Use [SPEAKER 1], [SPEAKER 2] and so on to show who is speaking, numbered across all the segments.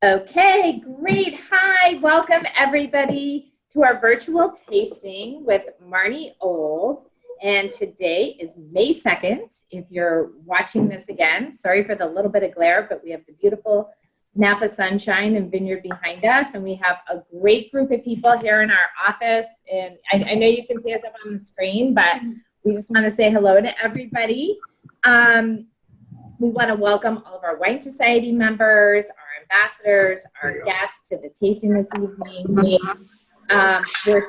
[SPEAKER 1] Okay, great. Hi, welcome everybody to our virtual tasting with Marnie Old. And today is May 2nd. If you're watching this again, sorry for the little bit of glare, but we have the beautiful Napa sunshine and vineyard behind us. And we have a great group of people here in our office. And I know you can see us up on the screen, but we just want to say hello to everybody. We want to welcome all of our Wine Society members, our ambassadors, our guests to the tasting this evening. There's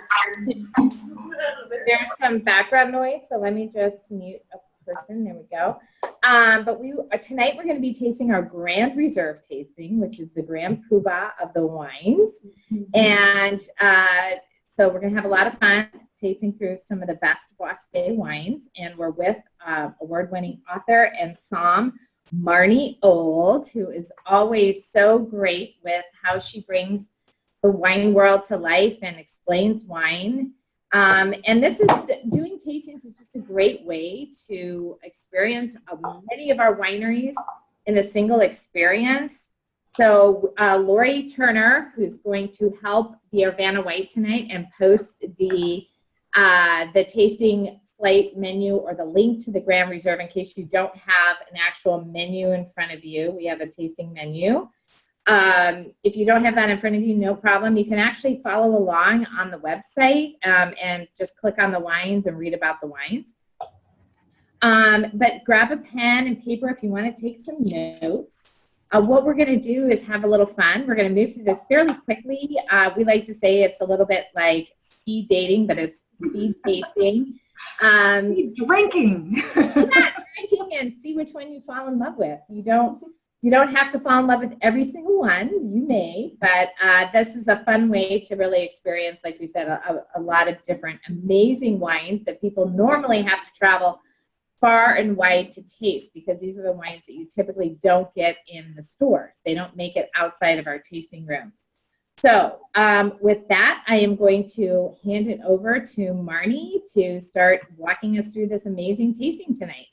[SPEAKER 1] some background noise, so let me just mute a person. There we go. But tonight we're going to be tasting our Grand Reserve tasting, which is the Grand Poobah of the wines. And so we're going to have a lot of fun tasting through some of the best Boisé wines. And we're with award-winning author and somm Marnie Old, who is always so great with how she brings the wine world to life and explains wine. And doing tastings is just a great way to experience many of our wineries in a single experience. So Lori Turner, who's going to help be our Vanna White tonight and post the tasting slate menu or the link to the Grand Reserve in case you don't have an actual menu in front of you. We have a tasting menu. If you don't have that in front of you, no problem. You can actually follow along on the website and just click on the wines and read about the wines. But grab a pen and paper if you want to take some notes. What we're going to do is have a little fun. We're going to move through this fairly quickly. We like to say it's a little bit like speed dating, but it's speed tasting.
[SPEAKER 2] Drinking.
[SPEAKER 1] Yeah, drinking and see which one you fall in love with. You don't have to fall in love with every single one. You may, but this is a fun way to really experience, like we said, a lot of different amazing wines that people normally have to travel far and wide to taste, because these are the wines that you typically don't get in the stores. They don't make it outside of our tasting rooms. So with that, I am going to hand it over to Marnie to start walking us through this amazing tasting tonight.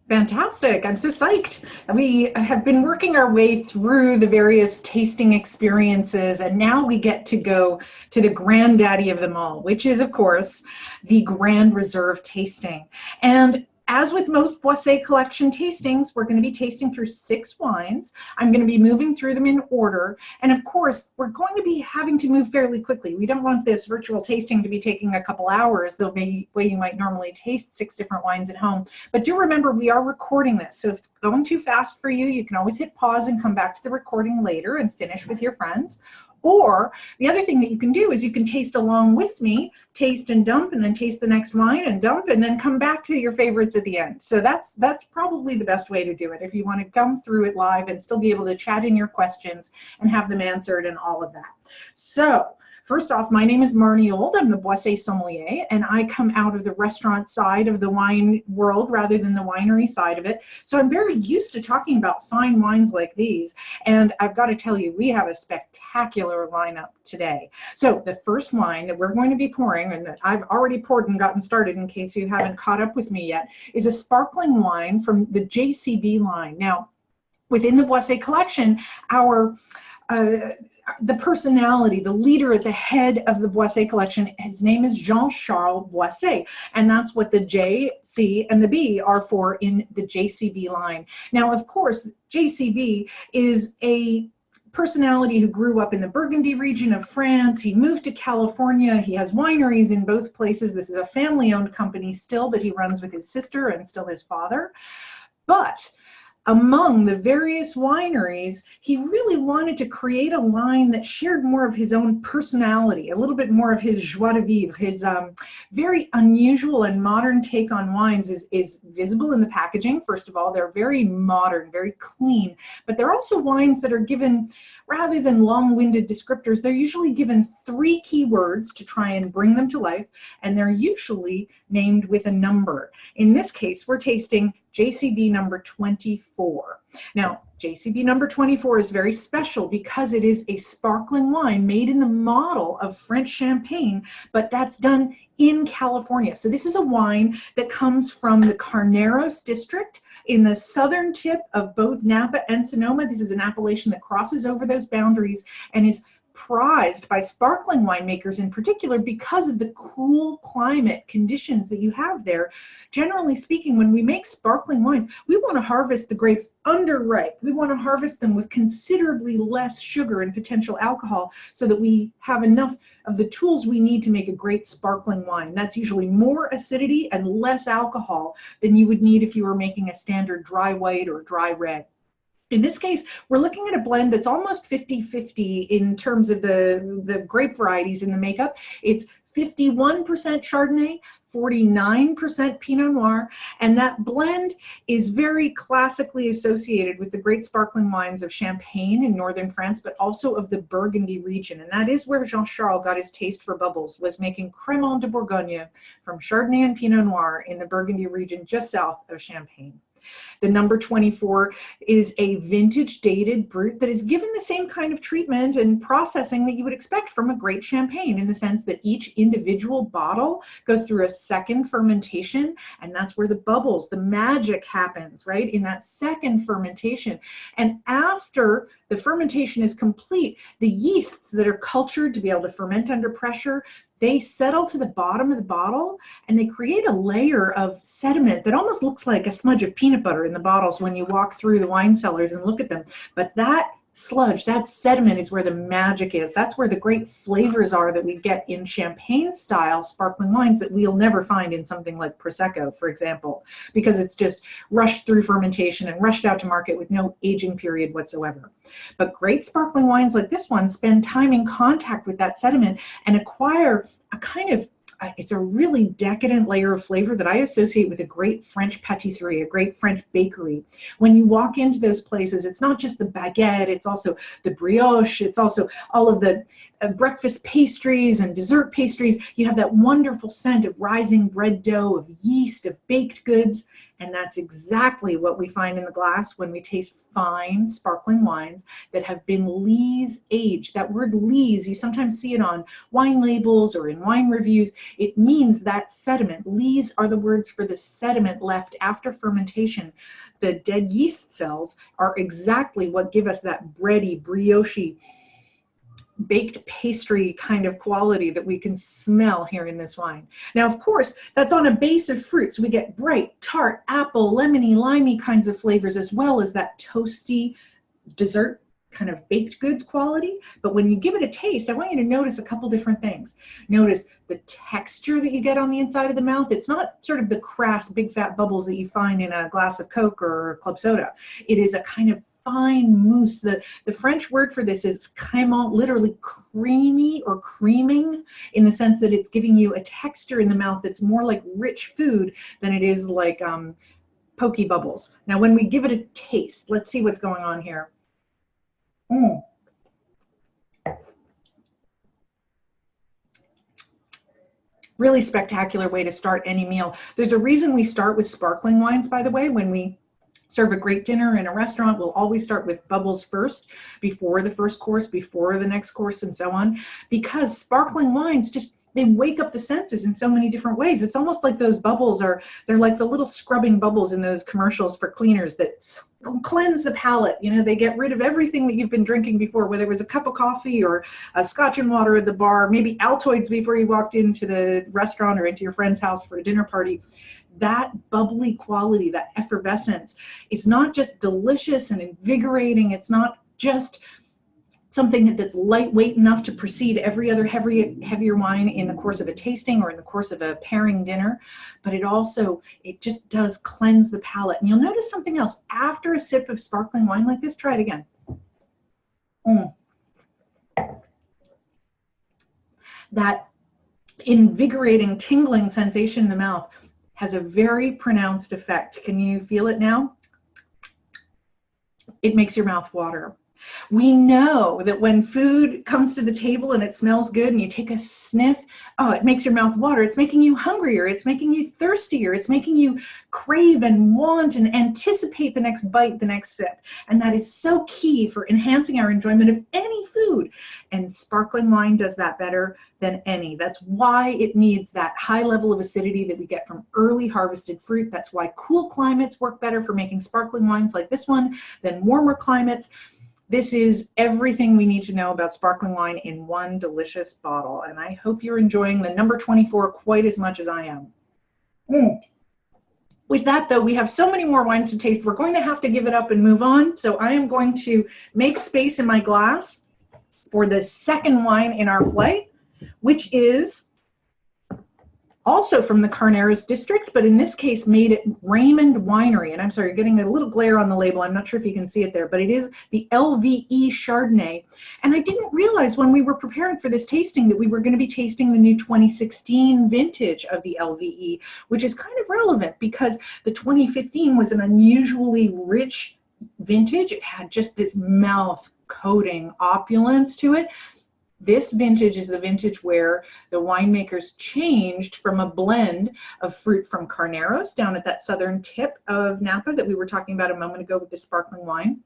[SPEAKER 2] Fantastic. I'm so psyched. We have been working our way through the various tasting experiences, and now we get to go to the granddaddy of them all, which is, of course, the Grand Reserve tasting. And as with most Boisé collection tastings, we're going to be tasting through 6 wines. I'm going to be moving through them in order. And of course, we're going to be having to move fairly quickly. We don't want this virtual tasting to be taking a couple hours, the way you might normally taste 6 different wines at home. But do remember, we are recording this. So if it's going too fast for you, you can always hit pause and come back to the recording later and finish with your friends. Or the other thing that you can do is you can taste along with me, taste and dump, and then taste the next wine and dump, and then come back to your favorites at the end. So that's probably the best way to do it if you want to come through it live and still be able to chat in your questions and have them answered and all of that. So first off, my name is Marnie Old. I'm the Boisé sommelier, and I come out of the restaurant side of the wine world rather than the winery side of it. So I'm very used to talking about fine wines like these. And I've got to tell you, we have a spectacular lineup today. So the first wine that we're going to be pouring, and that I've already poured and gotten started in case you haven't caught up with me yet, is a sparkling wine from the JCB line. Now, within the Boisé collection, the personality, the leader at the head of the Boisé collection, his name is Jean-Charles Boisé, and that's what the J, C, and the B are for in the JCB line. Now, of course, JCB is a personality who grew up in the Burgundy region of France. He moved to California. He has wineries in both places. This is a family-owned company still that he runs with his sister and still his father. But among the various wineries, he really wanted to create a line that shared more of his own personality, a little bit more of his joie de vivre. His very unusual and modern take on wines is visible in the packaging. First of all, they're very modern, very clean, but they're also wines that are given, rather than long-winded descriptors, they're usually given 3 keywords to try and bring them to life, and they're usually named with a number. In this case, we're tasting JCB number 24. Now, JCB number 24 is very special because it is a sparkling wine made in the model of French champagne, but that's done in California. So this is a wine that comes from the Carneros district in the southern tip of both Napa and Sonoma. This is an appellation that crosses over those boundaries and is prized by sparkling winemakers in particular because of the cool climate conditions that you have there. Generally speaking, when we make sparkling wines, we want to harvest the grapes underripe. We want to harvest them with considerably less sugar and potential alcohol so that we have enough of the tools we need to make a great sparkling wine. That's usually more acidity and less alcohol than you would need if you were making a standard dry white or dry red. In this case, we're looking at a blend that's almost 50-50 in terms of the grape varieties in the makeup. It's 51% Chardonnay, 49% Pinot Noir, and that blend is very classically associated with the great sparkling wines of Champagne in northern France, but also of the Burgundy region. And that is where Jean-Charles got his taste for bubbles, was making Crémant de Bourgogne from Chardonnay and Pinot Noir in the Burgundy region just south of Champagne. The number 24 is a vintage dated brut that is given the same kind of treatment and processing that you would expect from a great champagne, in the sense that each individual bottle goes through a second fermentation, and that's where the bubbles, the magic happens, right, in that second fermentation. And after the fermentation is complete, the yeasts that are cultured to be able to ferment under pressure, they settle to the bottom of the bottle and they create a layer of sediment that almost looks like a smudge of peanut butter in the bottles when you walk through the wine cellars and look at them. But that sludge, that sediment, is where the magic is. That's where the great flavors are that we get in champagne style sparkling wines that we'll never find in something like Prosecco, for example, because it's just rushed through fermentation and rushed out to market with no aging period whatsoever. But great sparkling wines like this one spend time in contact with that sediment and acquire a kind of, it's a really decadent layer of flavor that I associate with a great French patisserie, a great French bakery. When you walk into those places, it's not just the baguette, it's also the brioche, it's also all of the breakfast pastries and dessert pastries. You have that wonderful scent of rising bread dough, of yeast, of baked goods. And that's exactly what we find in the glass when we taste fine sparkling wines that have been lees aged. That word lees, you sometimes see it on wine labels or in wine reviews. It means that sediment. Lees are the words for the sediment left after fermentation. The dead yeast cells are exactly what give us that bready, brioche, baked pastry kind of quality that we can smell here in this wine. Now, of course, that's on a base of fruit, so we get bright, tart, apple, lemony, limey kinds of flavors, as well as that toasty dessert kind of baked goods quality. But when you give it a taste, I want you to notice a couple different things. Notice the texture that you get on the inside of the mouth. It's not sort of the crass, big fat bubbles that you find in a glass of Coke or club soda. It is a kind of fine mousse. The French word for this is crémant, literally creamy or creaming, in the sense that it's giving you a texture in the mouth that's more like rich food than it is like pokey bubbles. Now, when we give it a taste, let's see what's going on here. Really spectacular way to start any meal. There's a reason we start with sparkling wines, by the way. When we serve a great dinner in a restaurant, we'll always start with bubbles first, before the first course, before the next course, and so on, because sparkling wines just, they wake up the senses in so many different ways. It's almost like those bubbles they're like the little scrubbing bubbles in those commercials for cleaners that cleanse the palate. You know, they get rid of everything that you've been drinking before, whether it was a cup of coffee or a scotch and water at the bar, maybe Altoids before you walked into the restaurant or into your friend's house for a dinner party. That bubbly quality, that effervescence, is not just delicious and invigorating. It's not just something that's lightweight enough to precede every other heavier wine in the course of a tasting or in the course of a pairing dinner, but it just does cleanse the palate. And you'll notice something else. After a sip of sparkling wine like this, try it again. That invigorating, tingling sensation in the mouth has a very pronounced effect. Can you feel it now? It makes your mouth water. We know that when food comes to the table and it smells good and you take a sniff, oh, it makes your mouth water. It's making you hungrier. It's making you thirstier. It's making you crave and want and anticipate the next bite, the next sip. And that is so key for enhancing our enjoyment of any food. And sparkling wine does that better than any. That's why it needs that high level of acidity that we get from early harvested fruit. That's why cool climates work better for making sparkling wines like this one than warmer climates. This is everything we need to know about sparkling wine in one delicious bottle. And I hope you're enjoying the number 24 quite as much as I am. With that, though, we have so many more wines to taste. We're going to have to give it up and move on. So I am going to make space in my glass for the second wine in our flight, which is also from the Carneros district, but in this case made at Raymond Winery. And I'm sorry, you're getting a little glare on the label. I'm not sure if you can see it there, but it is the LVE Chardonnay. And I didn't realize when we were preparing for this tasting that we were going to be tasting the new 2016 vintage of the LVE, which is kind of relevant because the 2015 was an unusually rich vintage. It had just this mouth-coating opulence to it. This vintage is the vintage where the winemakers changed from a blend of fruit from Carneros down at that southern tip of Napa that we were talking about a moment ago with the sparkling wine,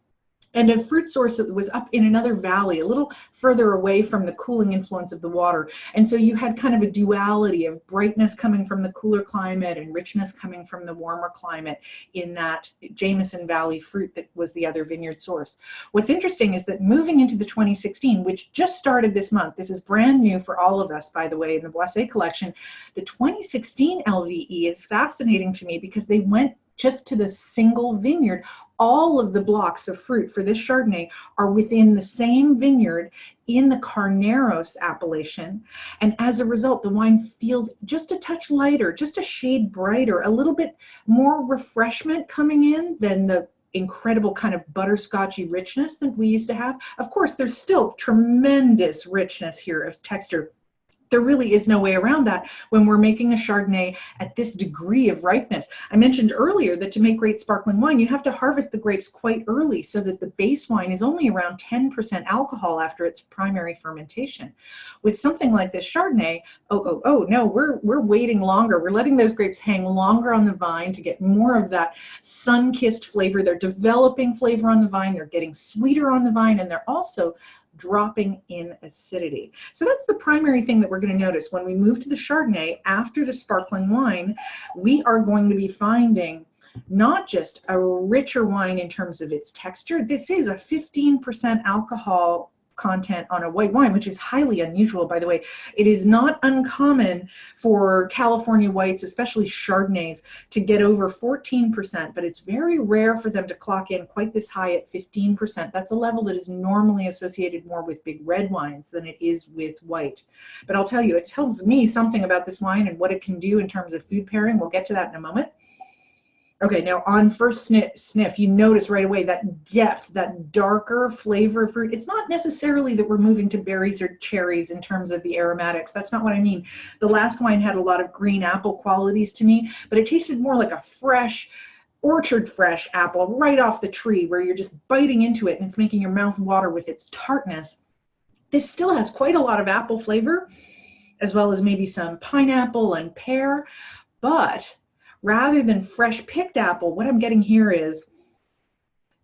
[SPEAKER 2] and a fruit source that was up in another valley, a little further away from the cooling influence of the water. And so you had kind of a duality of brightness coming from the cooler climate and richness coming from the warmer climate in that Jameson Valley fruit that was the other vineyard source. What's interesting is that moving into the 2016, which just started this month, this is brand new for all of us, by the way, in the Boisset collection, the 2016 LVE is fascinating to me because they went just to the single vineyard. All of the blocks of fruit for this Chardonnay are within the same vineyard in the Carneros appellation. And as a result, the wine feels just a touch lighter, just a shade brighter, a little bit more refreshment coming in than the incredible kind of butterscotchy richness that we used to have. Of course, there's still tremendous richness here of texture. There really is no way around that when we're making a Chardonnay at this degree of ripeness. I mentioned earlier that to make great sparkling wine, you have to harvest the grapes quite early so that the base wine is only around 10% alcohol after its primary fermentation. With something like this Chardonnay, no, we're waiting longer. We're letting those grapes hang longer on the vine to get more of that sun-kissed flavor. They're developing flavor on the vine, they're getting sweeter on the vine, and they're also dropping in acidity. So that's the primary thing that we're going to notice. When we move to the Chardonnay after the sparkling wine, we are going to be finding not just a richer wine in terms of its texture. This is a 15% alcohol content on a white wine, which is highly unusual, by the way. It is not uncommon for California whites, especially Chardonnays, to get over 14%, but it's very rare for them to clock in quite this high at 15%. That's a level that is normally associated more with big red wines than it is with white. But I'll tell you, it tells me something about this wine and what it can do in terms of food pairing. We'll get to that in a moment. Okay, now on first sniff, you notice right away that depth, that darker flavor of fruit. It's not necessarily that we're moving to berries or cherries in terms of the aromatics. That's not what I mean. The last wine had a lot of green apple qualities to me, but it tasted more like a fresh, orchard fresh apple right off the tree where you're just biting into it and it's making your mouth water with its tartness. This still has quite a lot of apple flavor, as well as maybe some pineapple and pear, but rather than fresh picked apple, what I'm getting here is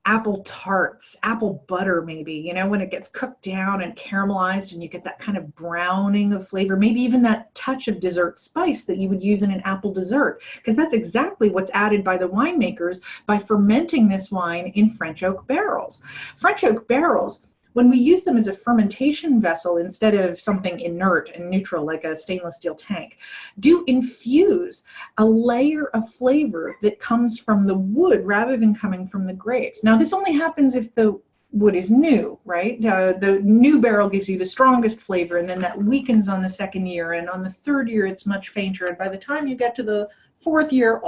[SPEAKER 2] apple tarts, apple butter maybe, you know, when it gets cooked down and caramelized and you get that kind of browning of flavor, maybe even that touch of dessert spice that you would use in an apple dessert, because that's exactly what's added by the winemakers by fermenting this wine in French oak barrels. French oak barrels, when we use them as a fermentation vessel instead of something inert and neutral like a stainless steel tank, do infuse a layer of flavor that comes from the wood rather than coming from the grapes. Now, this only happens if the wood is new, right? The new barrel gives you the strongest flavor, and then that weakens on the second year, and on the third year it's much fainter, and by the time you get to the fourth year,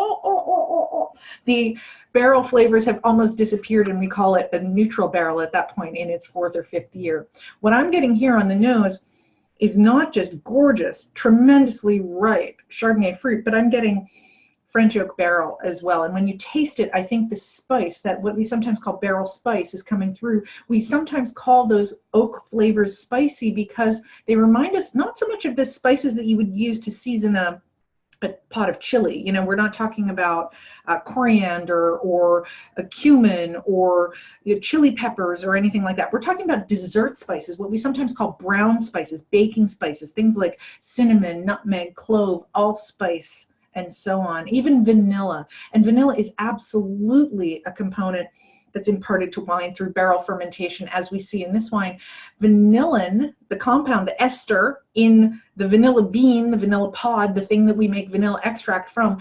[SPEAKER 2] the barrel flavors have almost disappeared, and we call it a neutral barrel at that point in its fourth or fifth year. What I'm getting here on the nose is not just gorgeous, tremendously ripe Chardonnay fruit, but I'm getting French oak barrel as well. And when you taste it, I think the spice, that what we sometimes call barrel spice, is coming through. We sometimes call those oak flavors spicy because they remind us not so much of the spices that you would use to season a pot of chili. You know, we're not talking about coriander or cumin or chili peppers or anything like that. We're talking about dessert spices, what we sometimes call brown spices, baking spices, things like cinnamon, nutmeg, clove, allspice, and so on. Even vanilla. And vanilla is absolutely a component that's imparted to wine through barrel fermentation, as we see in this wine. Vanillin, the compound, the ester in the vanilla bean, the vanilla pod, the thing that we make vanilla extract from,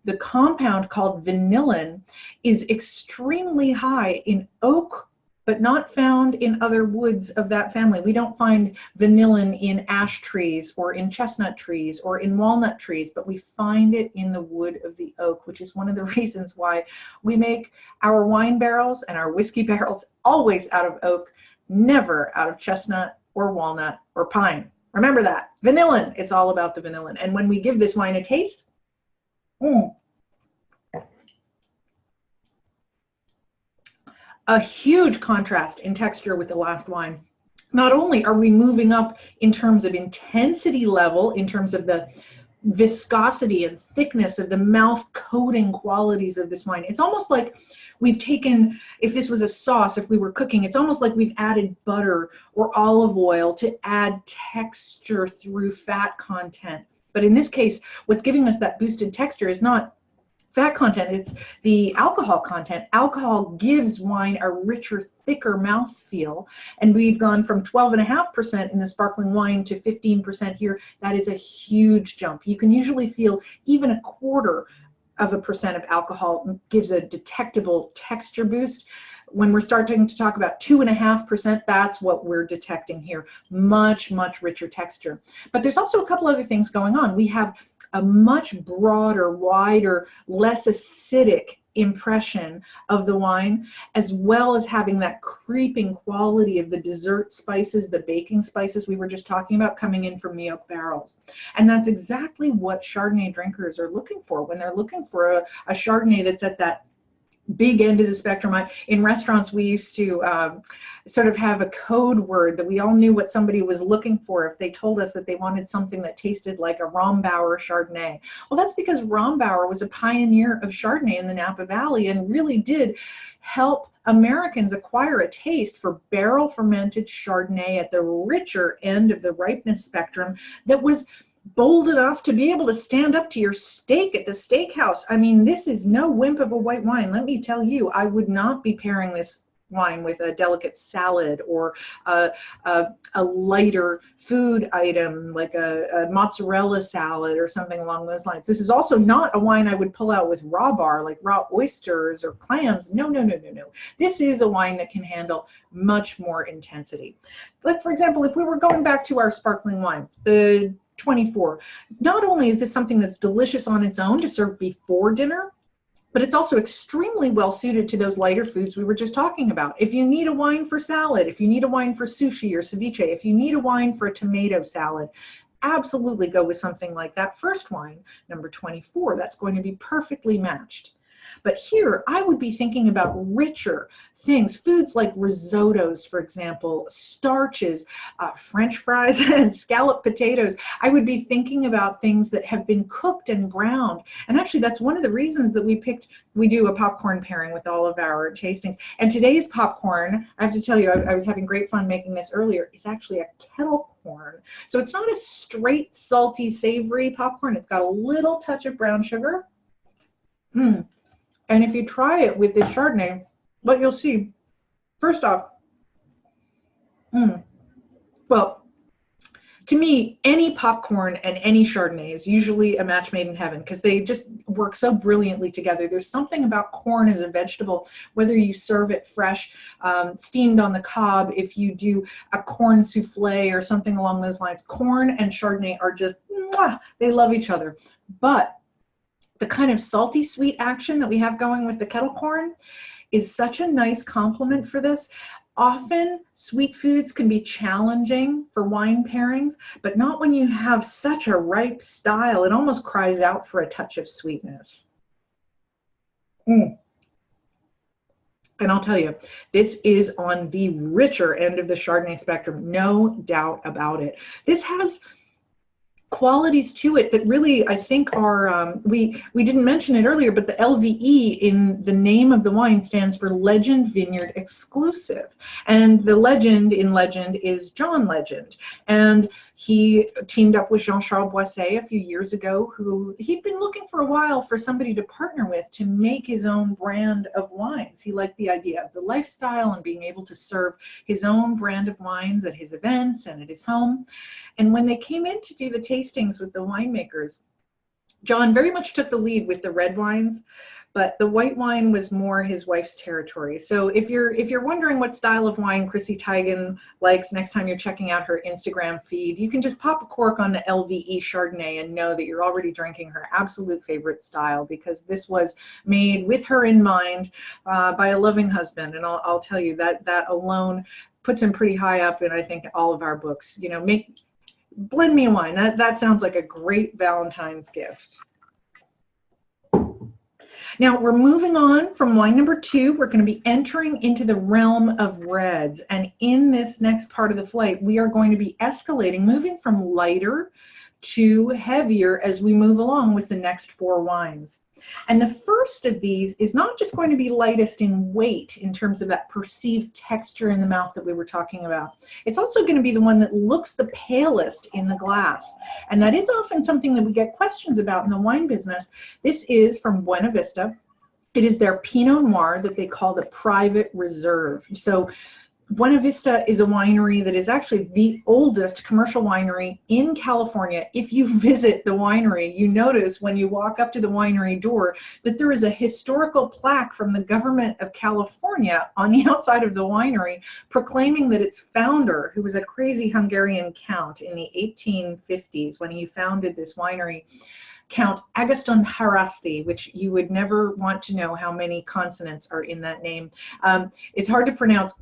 [SPEAKER 2] the compound called vanillin is extremely high in oak, but not found in other woods of that family. We don't find vanillin in ash trees or in chestnut trees or in walnut trees, but we find it in the wood of the oak, which is one of the reasons why we make our wine barrels and our whiskey barrels always out of oak, never out of chestnut or walnut or pine. Remember that. Vanillin, it's all about the vanillin. And when we give this wine a taste, a huge contrast in texture with the last wine. Not only are we moving up in terms of intensity level, in terms of the viscosity and thickness of the mouth coating qualities of this wine, it's almost like we've taken, if this was a sauce, if we were cooking, it's almost like we've added butter or olive oil to add texture through fat content. But in this case, what's giving us that boosted texture is not fat content, it's the alcohol content. Alcohol gives wine a richer, thicker mouthfeel, and we've gone from 12.5% in the sparkling wine to 15% here. That is a huge jump. You can usually feel even 0.25% of alcohol gives a detectable texture boost. When we're starting to talk about 2.5%, that's what we're detecting here. Much, much richer texture. But there's also a couple other things going on. We have a much broader, wider, less acidic impression of the wine, as well as having that creeping quality of the dessert spices, the baking spices we were just talking about coming in from the oak barrels. And that's exactly what Chardonnay drinkers are looking for when they're looking for a Chardonnay that's at that big end of the spectrum. In restaurants, we used to sort of have a code word that we all knew what somebody was looking for if they told us that they wanted something that tasted like a Rombauer Chardonnay. Well, that's because Rombauer was a pioneer of Chardonnay in the Napa Valley and really did help Americans acquire a taste for barrel fermented Chardonnay at the richer end of the ripeness spectrum that was bold enough to be able to stand up to your steak at the steakhouse. I mean, this is no wimp of a white wine. Let me tell you, I would not be pairing this wine with a delicate salad or a lighter food item like a mozzarella salad or something along those lines. This is also not a wine I would pull out with raw bar, like raw oysters or clams. No, no, no, no, no. This is a wine that can handle much more intensity. Like, for example, if we were going back to our sparkling wine, the 24. Not only is this something that's delicious on its own to serve before dinner, but it's also extremely well suited to those lighter foods we were just talking about. If you need a wine for salad, if you need a wine for sushi or ceviche, if you need a wine for a tomato salad, absolutely go with something like that first wine, number 24. That's going to be perfectly matched. But here, I would be thinking about richer things, foods like risottos, for example, starches, French fries, and scalloped potatoes. I would be thinking about things that have been cooked and browned. And actually, that's one of the reasons that we do a popcorn pairing with all of our tastings. And today's popcorn, I have to tell you, I was having great fun making this earlier, is actually a kettle corn. So it's not a straight, salty, savory popcorn. It's got a little touch of brown sugar. And if you try it with this Chardonnay, what you'll see, first off, well, to me, any popcorn and any Chardonnay is usually a match made in heaven because they just work so brilliantly together. There's something about corn as a vegetable, whether you serve it fresh, steamed on the cob, if you do a corn souffle or something along those lines. Corn and Chardonnay are just, they love each other. But the kind of salty sweet action that we have going with the kettle corn is such a nice complement for this. Often sweet foods can be challenging for wine pairings, but not when you have such a ripe style. It almost cries out for a touch of sweetness. Mm. And I'll tell you, this is on the richer end of the Chardonnay spectrum, no doubt about it. This has qualities to it that really I think are we didn't mention it earlier, but the LVE in the name of the wine stands for Legend Vineyard Exclusive, and the legend in Legend is John Legend, and he teamed up with Jean-Charles Boisset a few years ago, who he'd been looking for a while for somebody to partner with to make his own brand of wines. He liked the idea of the lifestyle and being able to serve his own brand of wines at his events and at his home. And when they came in to do the tastings with the winemakers, John very much took the lead with the red wines, but the white wine was more his wife's territory. So if you're wondering what style of wine Chrissy Teigen likes next time you're checking out her Instagram feed, you can just pop a cork on the LVE Chardonnay and know that you're already drinking her absolute favorite style, because this was made with her in mind by a loving husband. And I'll tell you that alone puts him pretty high up in, I think, all of our books. You know, blend me a wine. That sounds like a great Valentine's gift. Now we're moving on from wine number 2. We're going to be entering into the realm of reds. And in this next part of the flight, we are going to be escalating, moving from lighter to heavier as we move along with the next 4 wines. And the first of these is not just going to be lightest in weight in terms of that perceived texture in the mouth that we were talking about. It's also going to be the one that looks the palest in the glass. And that is often something that we get questions about in the wine business. This is from Buena Vista. It is their Pinot Noir that they call the Private Reserve. So Buena Vista is a winery that is actually the oldest commercial winery in California. If you visit the winery, you notice when you walk up to the winery door that there is a historical plaque from the government of California on the outside of the winery proclaiming that its founder, who was a crazy Hungarian count in the 1850s when he founded this winery, Count Agustin Haraszti, which you would never want to know how many consonants are in that name. It's hard to pronounce.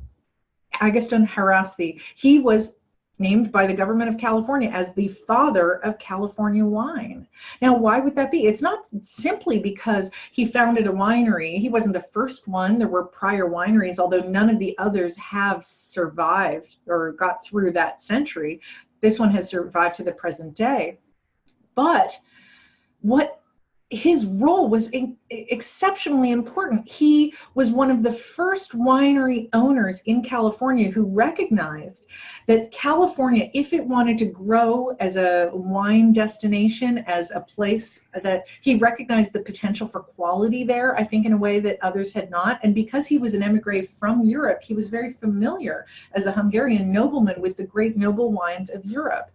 [SPEAKER 2] Agustin Haraszti. He was named by the government of California as the father of California wine. Now, why would that be? It's not simply because he founded a winery. He wasn't the first one. There were prior wineries, although none of the others have survived or got through that century. This one has survived to the present day. But what his role was exceptionally important. He was one of the first winery owners in California who recognized that California, if it wanted to grow as a wine destination, as a place that he recognized the potential for quality there, I think in a way that others had not. And because he was an emigre from Europe, he was very familiar as a Hungarian nobleman with the great noble wines of Europe.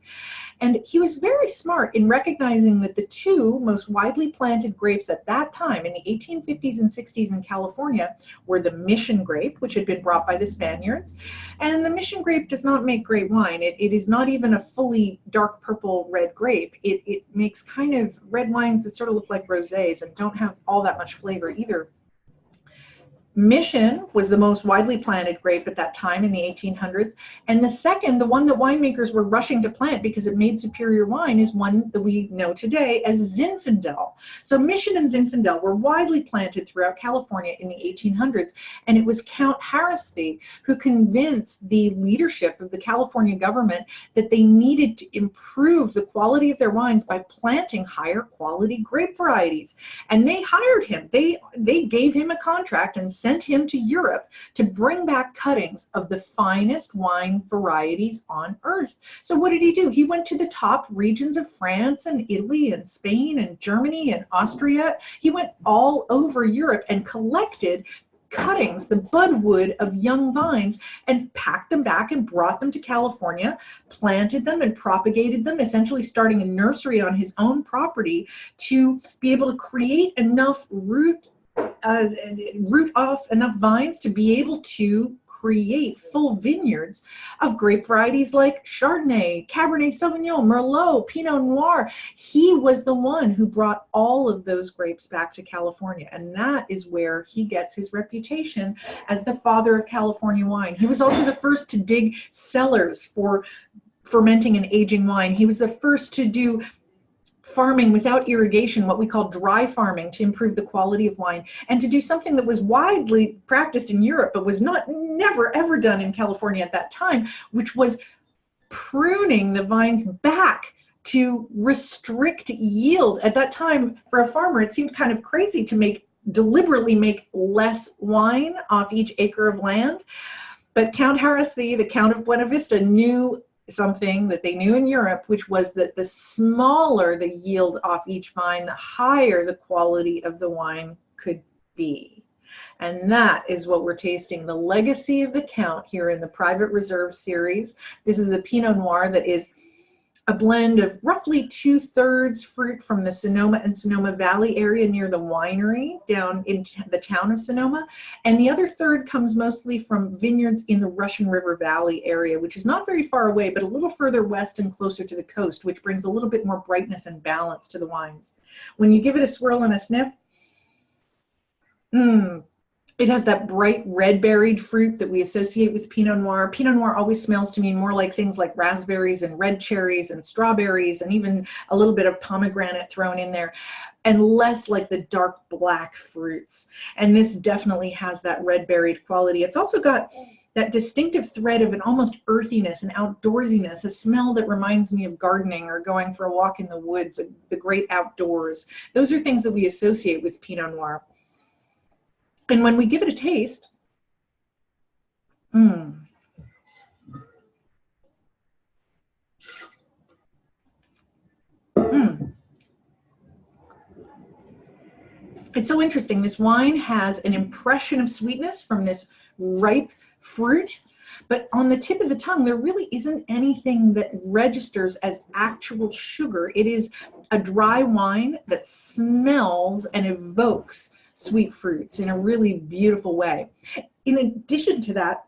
[SPEAKER 2] And he was very smart in recognizing that the 2 most widely planted grapes at that time in the 1850s and 60s in California were the Mission grape, which had been brought by the Spaniards. And the Mission grape does not make great wine. It is not even a fully dark purple red grape. It makes kind of red wines that sort of look like rosés and don't have all that much flavor either. Mission was the most widely planted grape at that time in the 1800s. And the second, the one that winemakers were rushing to plant because it made superior wine, is one that we know today as Zinfandel. So Mission and Zinfandel were widely planted throughout California in the 1800s. And it was Count Haraszti who convinced the leadership of the California government that they needed to improve the quality of their wines by planting higher quality grape varieties. And they hired him. They gave him a contract and sent him to Europe to bring back cuttings of the finest wine varieties on earth. So what did he do? He went to the top regions of France and Italy and Spain and Germany and Austria. He went all over Europe and collected cuttings, the budwood of young vines, and packed them back and brought them to California, planted them and propagated them, essentially starting a nursery on his own property to be able to create enough root off enough vines to be able to create full vineyards of grape varieties like Chardonnay, Cabernet Sauvignon, Merlot, Pinot Noir. He was the one who brought all of those grapes back to California, and that is where he gets his reputation as the father of California wine. He was also the first to dig cellars for fermenting and aging wine. He was the first to do farming without irrigation, what we call dry farming, to improve the quality of wine, and to do something that was widely practiced in Europe but was never ever done in California at that time, which was pruning the vines back to restrict yield. At that time, for a farmer, it seemed kind of crazy to deliberately make less wine off each acre of land. But Count Harrison, the Count of Buena Vista, knew something that they knew in Europe, which was that the smaller the yield off each vine, the higher the quality of the wine could be. And that is what we're tasting, the legacy of the Count here in the Private Reserve series. This is the Pinot Noir that is a blend of roughly 2/3 fruit from the Sonoma and Sonoma Valley area near the winery down in the town of Sonoma. And the other third comes mostly from vineyards in the Russian River Valley area, which is not very far away, but a little further west and closer to the coast, which brings a little bit more brightness and balance to the wines. When you give it a swirl and a sniff, it has that bright red-berried fruit that we associate with Pinot Noir. Pinot Noir always smells to me more like things like raspberries and red cherries and strawberries and even a little bit of pomegranate thrown in there, and less like the dark black fruits. And this definitely has that red-berried quality. It's also got that distinctive thread of an almost earthiness and outdoorsiness, a smell that reminds me of gardening or going for a walk in the woods, the great outdoors. Those are things that we associate with Pinot Noir. And when we give it a taste, it's so interesting. This wine has an impression of sweetness from this ripe fruit, but on the tip of the tongue, there really isn't anything that registers as actual sugar. It is a dry wine that smells and evokes sweet fruits in a really beautiful way. In addition to that,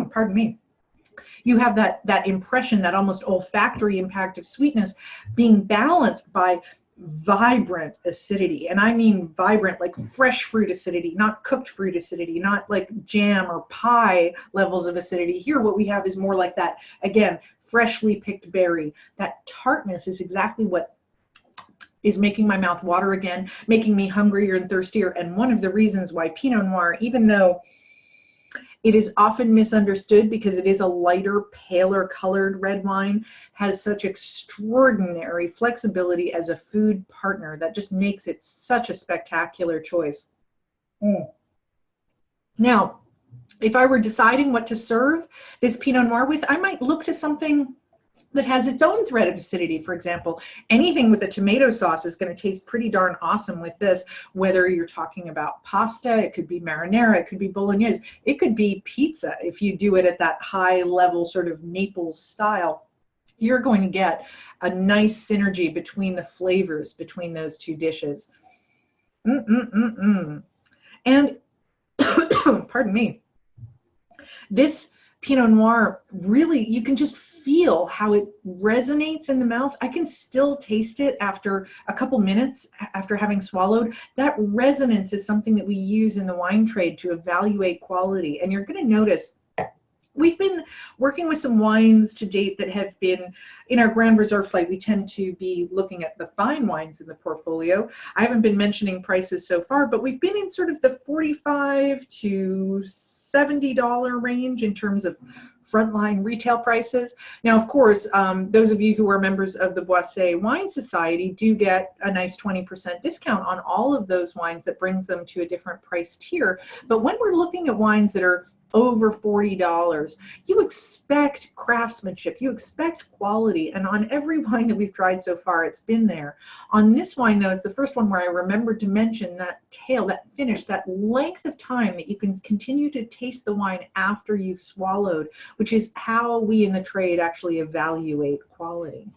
[SPEAKER 2] pardon me, you have that impression, that almost olfactory impact of sweetness being balanced by vibrant acidity. And I mean vibrant, like fresh fruit acidity, not cooked fruit acidity, not like jam or pie levels of acidity. Here what we have is more like that, again, freshly picked berry. That tartness is exactly what is making my mouth water again, making me hungrier and thirstier. And one of the reasons why Pinot Noir, even though it is often misunderstood because it is a lighter, paler colored red wine, has such extraordinary flexibility as a food partner that just makes it such a spectacular choice. Now, if I were deciding what to serve this Pinot Noir with, I might look to something that has its own thread of acidity. For example, anything with a tomato sauce is going to taste pretty darn awesome with this, whether you're talking about pasta, it could be marinara, it could be bolognese, it could be pizza. If you do it at that high level sort of Naples style, you're going to get a nice synergy between the flavors between those two dishes. And pardon me, this Pinot Noir, really, you can just feel how it resonates in the mouth. I can still taste it after a couple minutes after having swallowed. That resonance is something that we use in the wine trade to evaluate quality. And you're going to notice we've been working with some wines to date that have been in our Grand Reserve flight. We tend to be looking at the fine wines in the portfolio. I haven't been mentioning prices so far, but we've been in sort of the $45 to $70 range in terms of frontline retail prices. Now, of course, those of you who are members of the Boisset Wine Society do get a nice 20% discount on all of those wines. That brings them to a different price tier. But when we're looking at wines that are over $40, you expect craftsmanship, you expect quality, and on every wine that we've tried so far, it's been there. On this wine, though, it's the first one where I remembered to mention that tail, that finish, that length of time that you can continue to taste the wine after you've swallowed, which is how we in the trade actually evaluate quality.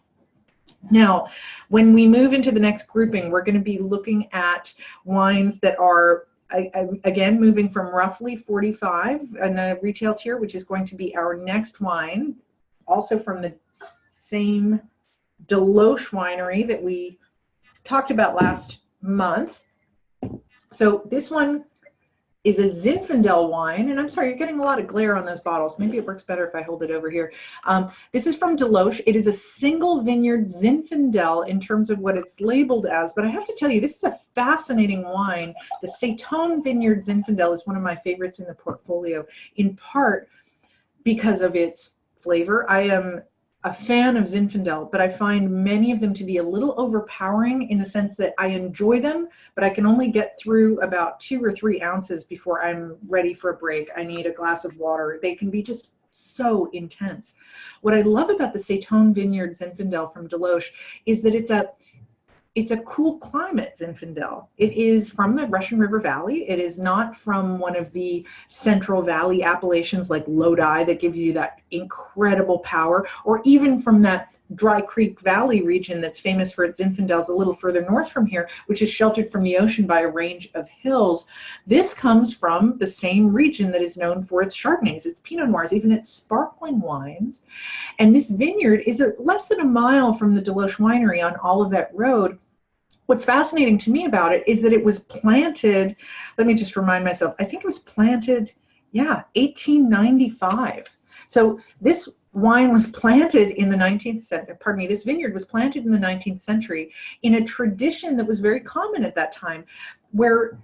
[SPEAKER 2] Now, when we move into the next grouping, we're going to be looking at wines that are again, moving from roughly 45 in the retail tier, which is going to be our next wine, also from the same Deloche winery that we talked about last month. So this one is a Zinfandel wine, and I'm sorry, you're getting a lot of glare on those bottles. Maybe it works better if I hold it over here. This is from Deloche. It is a single vineyard Zinfandel in terms of what it's labeled as, but I have to tell you, this is a fascinating wine. The Seyton Vineyard Zinfandel is one of my favorites in the portfolio, in part because of its flavor. I am a fan of Zinfandel, but I find many of them to be a little overpowering in the sense that I enjoy them, but I can only get through about 2 or 3 ounces before I'm ready for a break. I need a glass of water. They can be just so intense. What I love about the Seyton Vineyard Zinfandel from Deloche is that it's a cool climate Zinfandel. It is from the Russian River Valley. It is not from one of the Central Valley appellations like Lodi that gives you that incredible power, or even from that Dry Creek Valley region that's famous for its Zinfandels a little further north from here, which is sheltered from the ocean by a range of hills. This comes from the same region that is known for its Chardonnays, its Pinot Noirs, even its sparkling wines. And this vineyard is less than a mile from the Deloche Winery on Olivet Road. What's fascinating to me about it is that it was planted, let me just remind myself, I think it was planted, 1895. So this wine was planted in the 19th century, pardon me, this vineyard was planted in the 19th century in a tradition that was very common at that time, where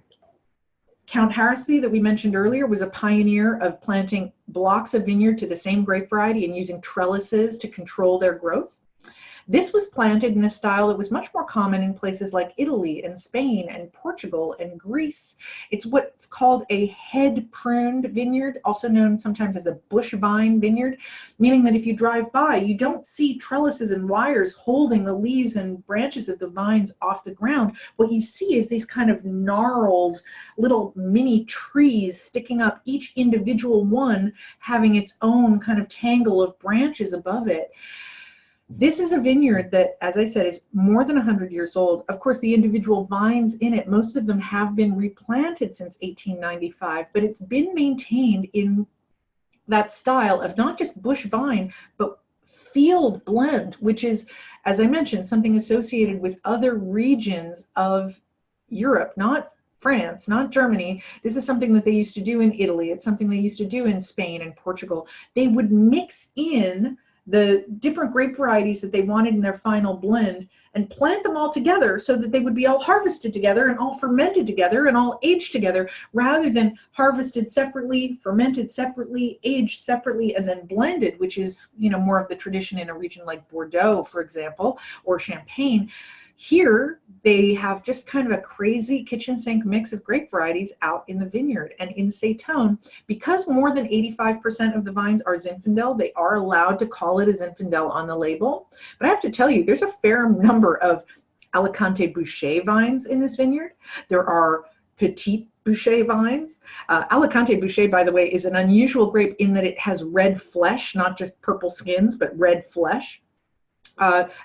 [SPEAKER 2] Count Harrisley that we mentioned earlier was a pioneer of planting blocks of vineyard to the same grape variety and using trellises to control their growth. This was planted in a style that was much more common in places like Italy and Spain and Portugal and Greece. It's what's called a head-pruned vineyard, also known sometimes as a bush vine vineyard, meaning that if you drive by, you don't see trellises and wires holding the leaves and branches of the vines off the ground. What you see is these kind of gnarled little mini trees sticking up, each individual one having its own kind of tangle of branches above it. This is a vineyard that, as I said, is more than 100 years old. Of course, the individual vines in it, most of them have been replanted since 1895, but it's been maintained in that style of not just bush vine, but field blend, which is, as I mentioned, something associated with other regions of Europe, not France, not Germany. This is something that they used to do in Italy. It's something they used to do in Spain and Portugal. They would mix in the different grape varieties that they wanted in their final blend and plant them all together so that they would be all harvested together and all fermented together and all aged together, rather than harvested separately, fermented separately, aged separately, and then blended, which is, more of the tradition in a region like Bordeaux, for example, or Champagne. Here, they have just kind of a crazy kitchen sink mix of grape varieties out in the vineyard. And in Seyton, because more than 85% of the vines are Zinfandel, they are allowed to call it a Zinfandel on the label. But I have to tell you, there's a fair number of Alicante Bouschet vines in this vineyard. There are Petit Bouschet vines. Alicante Bouschet, by the way, is an unusual grape in that it has red flesh, not just purple skins, but red flesh.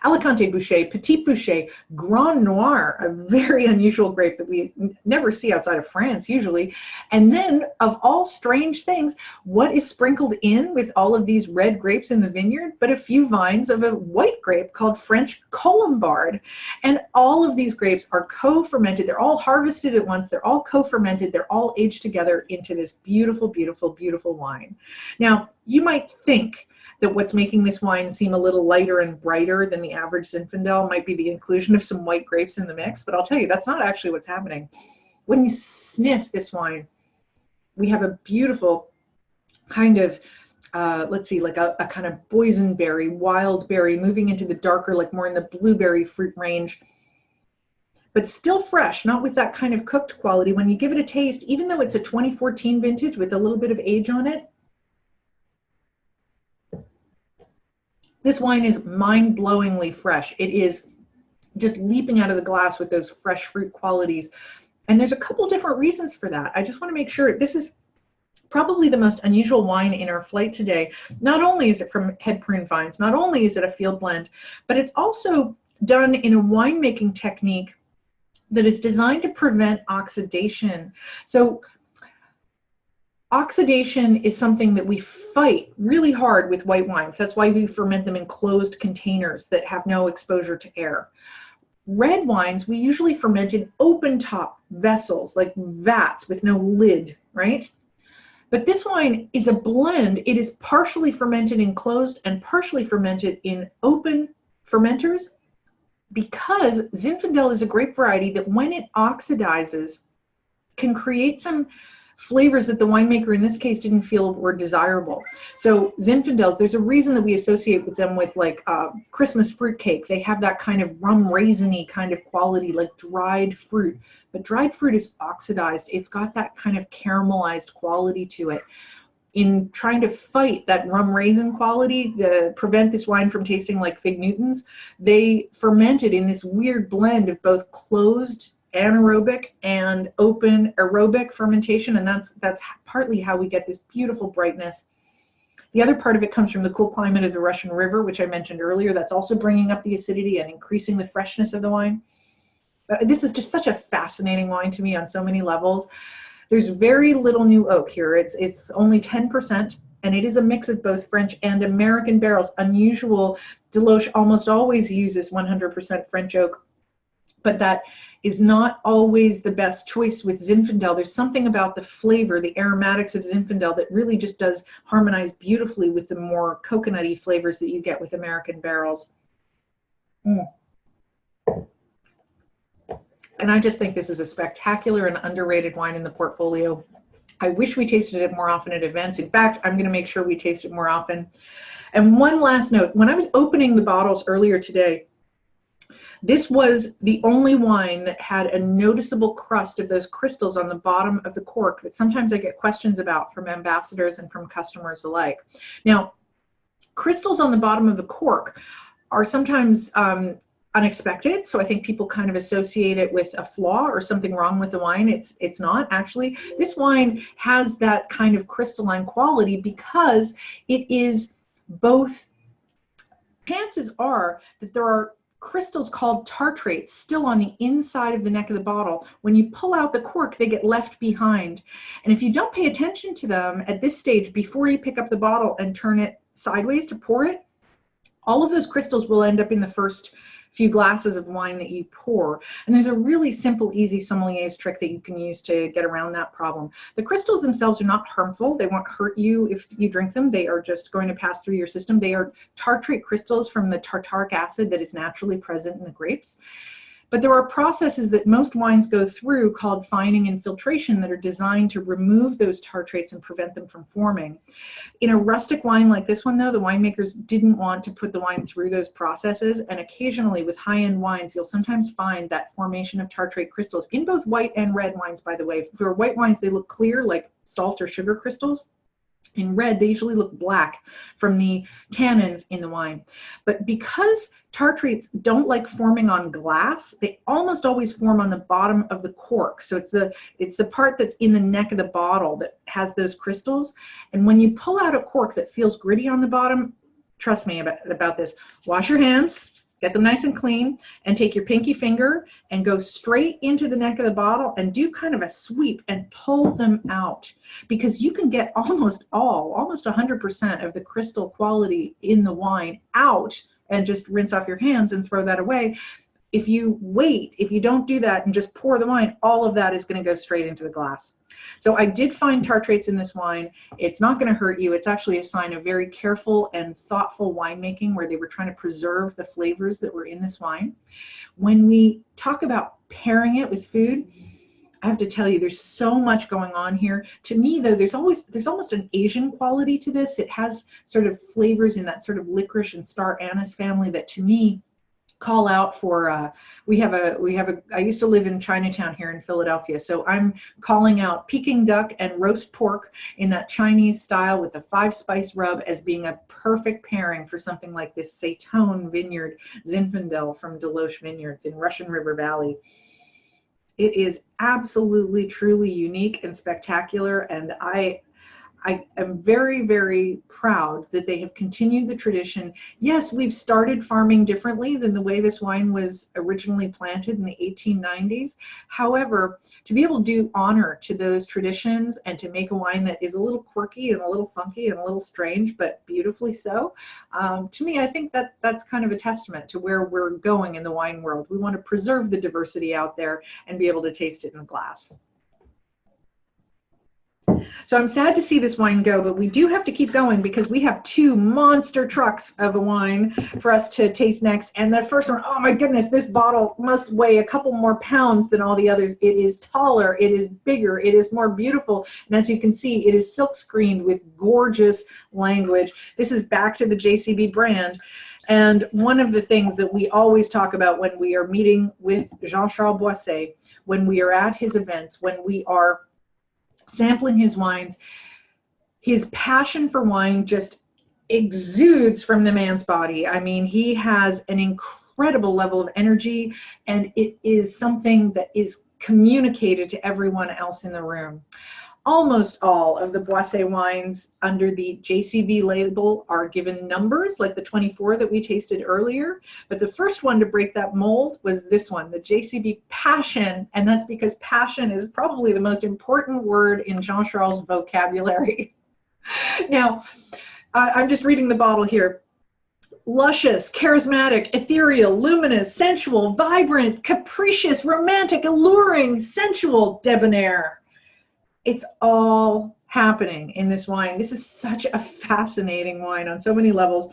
[SPEAKER 2] Alicante Bouschet, Petit Bouschet, Grand Noir, a very unusual grape that we never see outside of France usually. And then, of all strange things, what is sprinkled in with all of these red grapes in the vineyard but a few vines of a white grape called French Colombard. And all of these grapes are co-fermented. They're all harvested at once. They're all co-fermented. They're all aged together into this beautiful, beautiful, beautiful wine. Now, you might think that what's making this wine seem a little lighter and brighter than the average Zinfandel might be the inclusion of some white grapes in the mix, but I'll tell you, that's not actually what's happening. When you sniff this wine, we have a beautiful kind of, let's see, like a kind of boysenberry, wild berry, moving into the darker, like more in the blueberry fruit range, but still fresh, not with that kind of cooked quality. When you give it a taste, even though it's a 2014 vintage with a little bit of age on it, this wine is mind-blowingly fresh. It is just leaping out of the glass with those fresh fruit qualities. And there's a couple different reasons for that. I just want to make sure this is probably the most unusual wine in our flight today. Not only is it from head-pruned vines, not only is it a field blend, but it's also done in a winemaking technique that is designed to prevent oxidation. So oxidation is something that we fight really hard with white wines. That's why we ferment them in closed containers that have no exposure to air. Red wines, we usually ferment in open top vessels, like vats with no lid, right? But this wine is a blend. It is partially fermented in closed and partially fermented in open fermenters, because Zinfandel is a grape variety that when it oxidizes can create some flavors that the winemaker in this case didn't feel were desirable. So Zinfandels, there's a reason that we associate with them with like Christmas fruitcake. They have that kind of rum raisiny kind of quality, like dried fruit. But dried fruit is oxidized. It's got that kind of caramelized quality to it. In trying to fight that rum raisin quality, to prevent this wine from tasting like Fig Newtons, they fermented in this weird blend of both closed anaerobic and open aerobic fermentation, and that's partly how we get this beautiful brightness. The other part of it comes from the cool climate of the Russian River, which I mentioned earlier. That's also bringing up the acidity and increasing the freshness of the wine. But this is just such a fascinating wine to me on so many levels. There's very little new oak here. It's only 10%, and it is a mix of both French and American barrels. Unusual. Deloche almost always uses 100% French oak, but that is not always the best choice with Zinfandel. There's something about the flavor, the aromatics of Zinfandel, that really just does harmonize beautifully with the more coconutty flavors that you get with American barrels. And I just think this is a spectacular and underrated wine in the portfolio. I wish we tasted it more often at events. In fact, I'm going to make sure we taste it more often. And one last note, when I was opening the bottles earlier today, this was the only wine that had a noticeable crust of those crystals on the bottom of the cork that sometimes I get questions about from ambassadors and from customers alike. Now, crystals on the bottom of the cork are sometimes unexpected, so I think people kind of associate it with a flaw or something wrong with the wine. It's not actually. This wine has that kind of crystalline quality because it is both. Chances are that there are crystals called tartrates still on the inside of the neck of the bottle. When you pull out the cork, they get left behind. And if you don't pay attention to them at this stage before you pick up the bottle and turn it sideways to pour it, all of those crystals will end up in the first few glasses of wine that you pour. And there's a really simple, easy sommelier's trick that you can use to get around that problem. The crystals themselves are not harmful. They won't hurt you if you drink them. They are just going to pass through your system. They are tartrate crystals from the tartaric acid that is naturally present in the grapes. But there are processes that most wines go through called fining and filtration that are designed to remove those tartrates and prevent them from forming. In a rustic wine like this one, though, the winemakers didn't want to put the wine through those processes, and occasionally with high-end wines, you'll sometimes find that formation of tartrate crystals in both white and red wines, by the way. For white wines, they look clear like salt or sugar crystals. In red, they usually look black from the tannins in the wine. But because tartrates don't like forming on glass, they almost always form on the bottom of the cork. So it's the part that's in the neck of the bottle that has those crystals. And when you pull out a cork that feels gritty on the bottom, trust me about this, wash your hands, get them nice and clean, and take your pinky finger and go straight into the neck of the bottle and do kind of a sweep and pull them out, because you can get almost 100% of the crystal quality in the wine out and just rinse off your hands and throw that away. If you wait, if you don't do that and just pour the wine, all of that is going to go straight into the glass. So I did find tartrates in this wine. It's not going to hurt you. It's actually a sign of very careful and thoughtful winemaking where they were trying to preserve the flavors that were in this wine. When we talk about pairing it with food, I have to tell you, there's so much going on here. To me, though, there's almost an Asian quality to this. It has sort of flavors in that sort of licorice and star anise family that, to me, call out for. I used to live in Chinatown here in Philadelphia, so I'm calling out Peking duck and roast pork in that Chinese style with the 5-spice rub as being a perfect pairing for something like this Saiton Vineyard Zinfandel from Deloche Vineyards in Russian River Valley. It is absolutely, truly unique and spectacular, and I I am very, very proud that they have continued the tradition. Yes, we've started farming differently than the way this wine was originally planted in the 1890s. However, to be able to do honor to those traditions and to make a wine that is a little quirky and a little funky and a little strange, but beautifully so, to me, I think that that's kind of a testament to where we're going in the wine world. We want to preserve the diversity out there and be able to taste it in a glass. So I'm sad to see this wine go, but we do have to keep going because we have 2 monster trucks of a wine for us to taste next. And the first one, oh my goodness, this bottle must weigh a couple more pounds than all the others. It is taller, it is bigger, it is more beautiful. And as you can see, it is silk screened with gorgeous language. This is back to the JCB brand. And one of the things that we always talk about when we are meeting with Jean-Charles Boisset, when we are at his events, when we are sampling his wines, his passion for wine just exudes from the man's body. I mean, he has an incredible level of energy, and it is something that is communicated to everyone else in the room. Almost all of the Boisset wines under the JCB label are given numbers, like the 24 that we tasted earlier. But the first one to break that mold was this one, the JCB Passion. And that's because passion is probably the most important word in Jean-Charles' vocabulary. Now, I'm just reading the bottle here. Luscious, charismatic, ethereal, luminous, sensual, vibrant, capricious, romantic, alluring, sensual, debonair. It's all happening in this wine. This is such a fascinating wine on so many levels.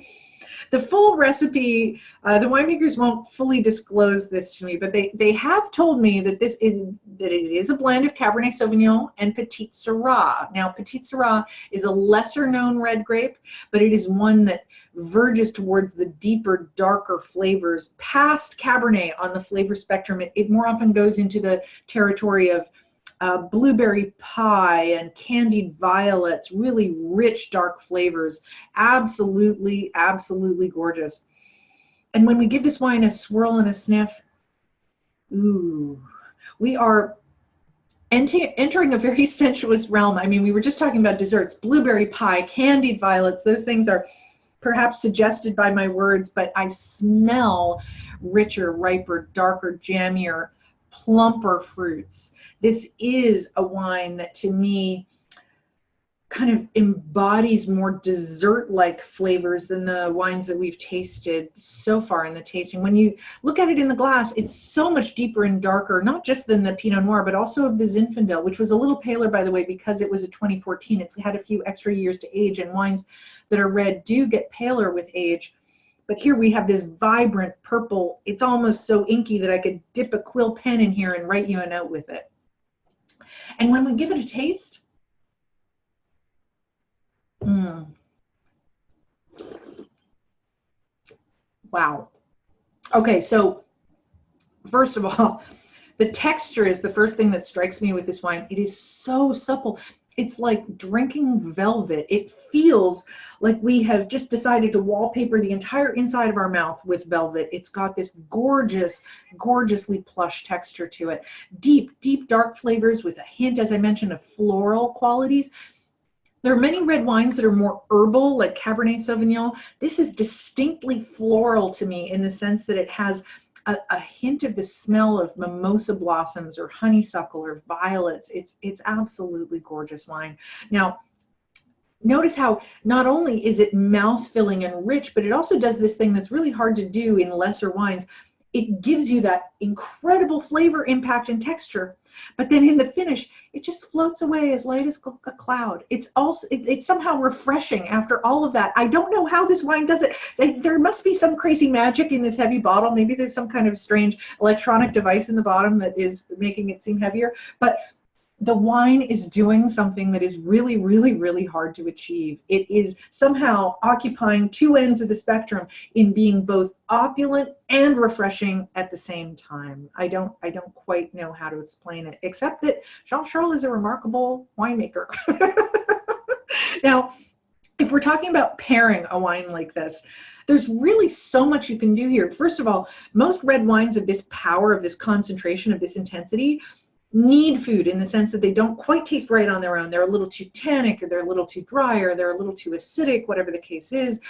[SPEAKER 2] The full recipe, the winemakers won't fully disclose this to me, but they have told me that it is a blend of Cabernet Sauvignon and Petit Syrah. Now, Petit Syrah is a lesser known red grape, but it is one that verges towards the deeper, darker flavors past Cabernet on the flavor spectrum. It more often goes into the territory of blueberry pie and candied violets, really rich, dark flavors. Absolutely, absolutely gorgeous. And when we give this wine a swirl and a sniff, ooh, we are entering a very sensuous realm. I mean, we were just talking about desserts, blueberry pie, candied violets. Those things are perhaps suggested by my words, but I smell richer, riper, darker, jammier, plumper fruits. This is a wine that to me kind of embodies more dessert-like flavors than the wines that we've tasted so far in the tasting. When you look at it in the glass, it's so much deeper and darker, not just than the Pinot Noir, but also of the Zinfandel, which was a little paler, by the way, because it was a 2014. It's had a few extra years to age, and wines that are red do get paler with age. But here we have this vibrant purple. It's almost so inky that I could dip a quill pen in here and write you a note with it. And when we give it a taste, wow. Okay, so first of all, the texture is the first thing that strikes me with this wine. It is so supple. It's like drinking velvet. It feels like we have just decided to wallpaper the entire inside of our mouth with velvet. It's got this gorgeous, gorgeously plush texture to it. Deep, deep dark flavors with a hint, as I mentioned, of floral qualities. There are many red wines that are more herbal, like Cabernet Sauvignon. This is distinctly floral to me in the sense that it has a hint of the smell of mimosa blossoms or honeysuckle or violets. It's absolutely gorgeous wine. Now, notice how not only is it mouth-filling and rich, but it also does this thing that's really hard to do in lesser wines. It gives you that incredible flavor, impact, and texture, but then in the finish, it just floats away as light as a cloud. It's also, it's somehow refreshing after all of that. I don't know how this wine does it. There must be some crazy magic in this heavy bottle. Maybe there's some kind of strange electronic device in the bottom that is making it seem heavier, but the wine is doing something that is really, really, really hard to achieve. It is somehow occupying two ends of the spectrum in being both opulent and refreshing at the same time. I don't quite know how to explain it, except that Jean-Charles is a remarkable winemaker. Now, if we're talking about pairing a wine like this, there's really so much you can do here. First of all, most red wines of this power, of this concentration, of this intensity, need food in the sense that they don't quite taste right on their own. They're a little too tannic, or they're a little too dry, or they're a little too acidic, whatever the case is.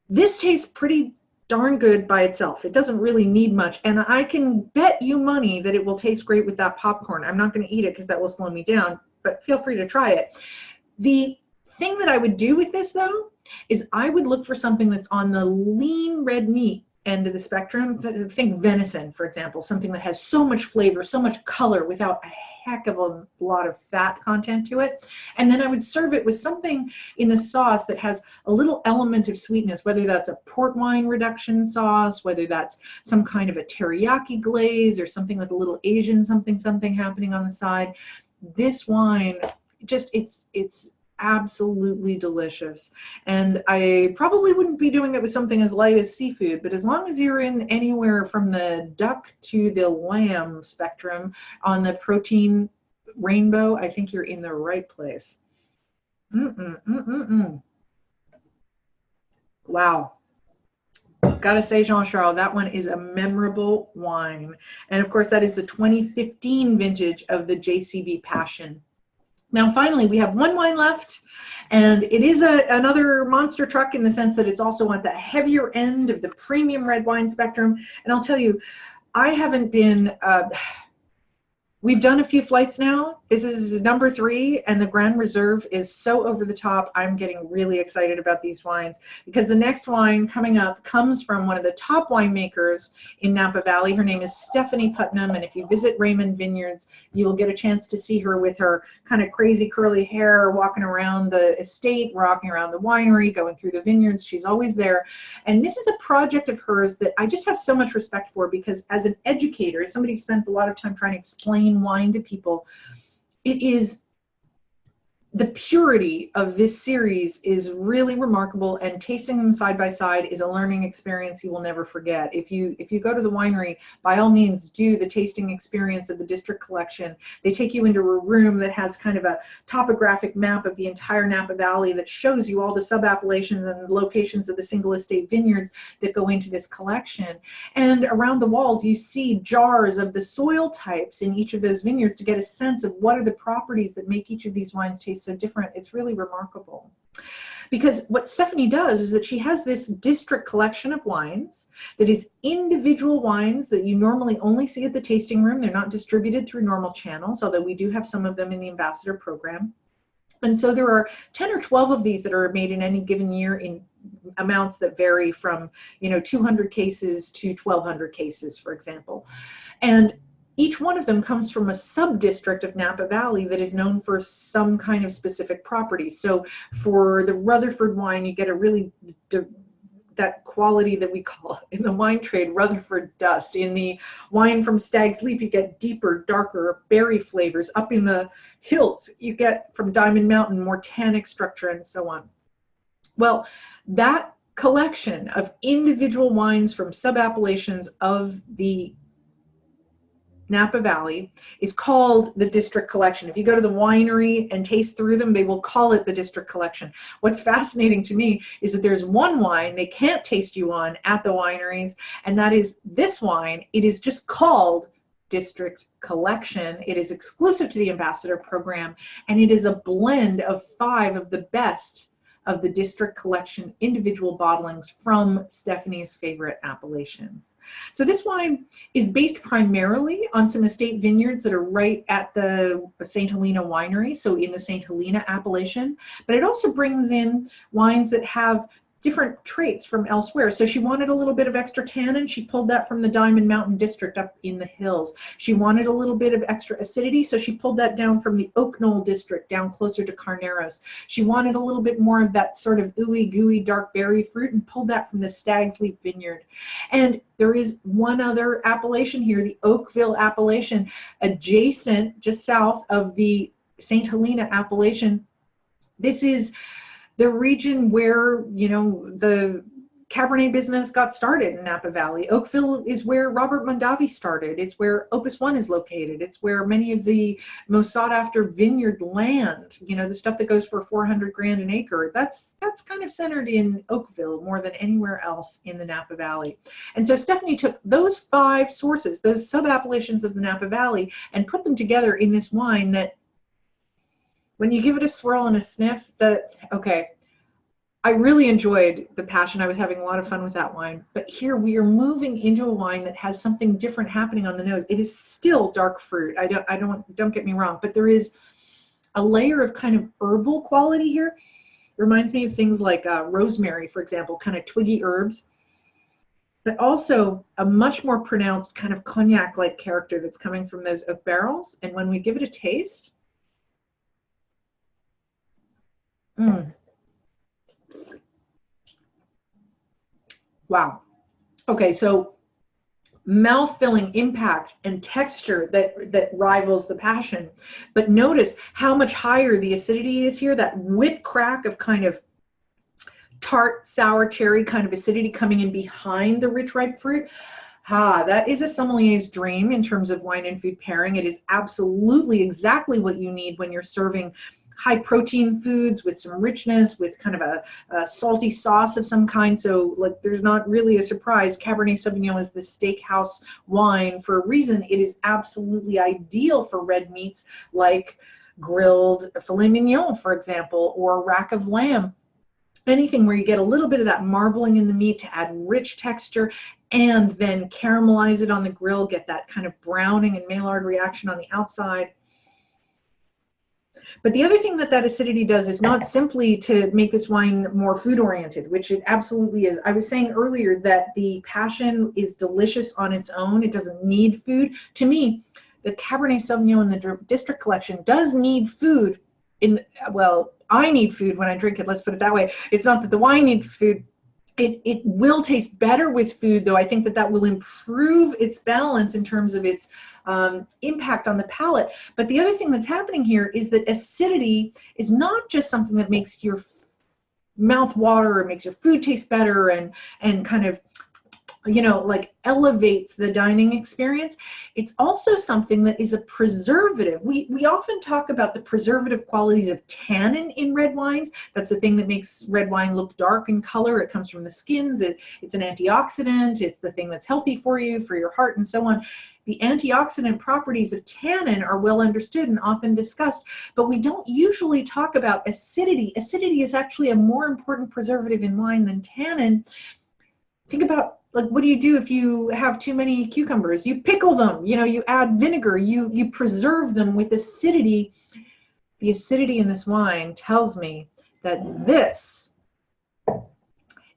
[SPEAKER 2] This tastes pretty darn good by itself. It doesn't really need much, and I can bet you money that it will taste great with that popcorn. I'm not going to eat it because that will slow me down, but feel free to try it. The thing that I would do with this, though, is I would look for something that's on the lean red meat end of the spectrum. Think venison, for example, something that has so much flavor, so much color without a heck of a lot of fat content to it. And then I would serve it with something in the sauce that has a little element of sweetness, whether that's a port wine reduction sauce, whether that's some kind of a teriyaki glaze, or something with a little Asian something happening on the side. This wine, just it's absolutely delicious. And I probably wouldn't be doing it with something as light as seafood, but as long as you're in anywhere from the duck to the lamb spectrum on the protein rainbow, I think you're in the right place. Wow. Gotta say, Jean-Charles, that one is a memorable wine. And of course, that is the 2015 vintage of the JCB Passion. Now, finally, we have one wine left, and it is another monster truck in the sense that it's also at the heavier end of the premium red wine spectrum. And I'll tell you, I haven't been, we've done a few flights now. This is number 3, and the Grand Reserve is so over the top. I'm getting really excited about these wines because the next wine coming up comes from one of the top winemakers in Napa Valley. Her name is Stephanie Putnam, and if you visit Raymond Vineyards, you will get a chance to see her with her kind of crazy curly hair, walking around the estate, walking around the winery, going through the vineyards. She's always there. And this is a project of hers that I just have so much respect for, because as an educator, as somebody who spends a lot of time trying to explain wine to people, it is, the purity of this series is really remarkable, and tasting them side by side is a learning experience you will never forget. If you go to the winery, by all means do the tasting experience of the district collection. They take you into a room that has kind of a topographic map of the entire Napa Valley that shows you all the sub-appellations and locations of the single estate vineyards that go into this collection. And around the walls you see jars of the soil types in each of those vineyards to get a sense of what are the properties that make each of these wines taste so different. It's really remarkable. Because what Stephanie does is that she has this district collection of wines that is individual wines that you normally only see at the tasting room. They're not distributed through normal channels, although we do have some of them in the ambassador program. And so there are 10 or 12 of these that are made in any given year in amounts that vary from, 200 cases to 1,200 cases, for example. And each one of them comes from a sub-district of Napa Valley that is known for some kind of specific property. So for the Rutherford wine, you get a really, that quality that we call in the wine trade Rutherford dust. In the wine from Stag's Leap, you get deeper, darker berry flavors. Up in the hills, you get from Diamond Mountain more tannic structure and so on. Well, that collection of individual wines from sub-appellations of the Napa Valley is called the district collection. If you go to the winery and taste through them, they will call it the district collection. What's fascinating to me is that there's one wine they can't taste you on at the wineries, and that is this wine. It is just called district collection. It is exclusive to the ambassador program, and it is a blend of 5 of the best of the district collection individual bottlings from Stephanie's favorite appellations. So this wine is based primarily on some estate vineyards that are right at the St. Helena winery, so in the St. Helena appellation, but it also brings in wines that have different traits from elsewhere. So she wanted a little bit of extra tannin. She pulled that from the Diamond Mountain district up in the hills. She wanted a little bit of extra acidity, so she pulled that down from the Oak Knoll district down closer to Carneros. She wanted a little bit more of that sort of ooey gooey dark berry fruit and pulled that from the Stag's Leap vineyard. And there is one other appellation here, the Oakville appellation, adjacent just south of the St. Helena appellation. This is the region where, the Cabernet business got started in Napa Valley. Oakville is where Robert Mondavi started. It's where Opus One is located. It's where many of the most sought after vineyard land, you know, the stuff that goes for 400 grand an acre, that's kind of centered in Oakville more than anywhere else in the Napa Valley. And so Stephanie took those 5 sources, those sub-appellations of the Napa Valley, and put them together in this wine that, when you give it a swirl and a sniff, okay, I really enjoyed the Passion. I was having a lot of fun with that wine. But here we are moving into a wine that has something different happening on the nose. It is still dark fruit. Don't get me wrong, but there is a layer of kind of herbal quality here. It reminds me of things like rosemary, for example, kind of twiggy herbs, but also a much more pronounced kind of cognac-like character that's coming from those oak barrels. And when we give it a taste, wow. Okay, so mouth-filling impact and texture that rivals the Passion. But notice how much higher the acidity is here, that whip crack of kind of tart, sour cherry kind of acidity coming in behind the rich, ripe fruit. That is a sommelier's dream in terms of wine and food pairing. It is absolutely exactly what you need when you're serving high protein foods with some richness, with kind of a salty sauce of some kind. So like, there's not really a surprise. Cabernet Sauvignon is the steakhouse wine for a reason. It is absolutely ideal for red meats like grilled filet mignon, for example, or rack of lamb. Anything where you get a little bit of that marbling in the meat to add rich texture, and then caramelize it on the grill, get that kind of browning and Maillard reaction on the outside. But the other thing that acidity does is not simply to make this wine more food oriented, which it absolutely is. I was saying earlier that the Passion is delicious on its own. It doesn't need food. To me, the Cabernet Sauvignon in the District Collection does need food. Well, I need food when I drink it, let's put it that way. It's not that the wine needs food. It will taste better with food, though. I think that will improve its balance in terms of its impact on the palate. But the other thing that's happening here is that acidity is not just something that makes your mouth water or makes your food taste better and kind of, you know, like elevates the dining experience. It's also something that is a preservative. We often talk about the preservative qualities of tannin in red wines. That's the thing that makes red wine look dark in color. It comes from the skins. It's an antioxidant. It's the thing that's healthy for you, for your heart, and so on. The antioxidant properties of tannin are well understood and often discussed, but we don't usually talk about acidity. Acidity is actually a more important preservative in wine than tannin. Think about, like, what do you do if you have too many cucumbers? You pickle them, you know, you add vinegar, you preserve them with acidity. The acidity in this wine tells me that this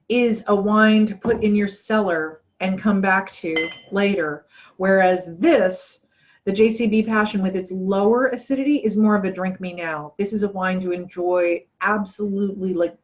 [SPEAKER 2] is a wine to put in your cellar and come back to later. Whereas this, the JCB Passion with its lower acidity, is more of a drink me now. This is a wine to enjoy absolutely, like,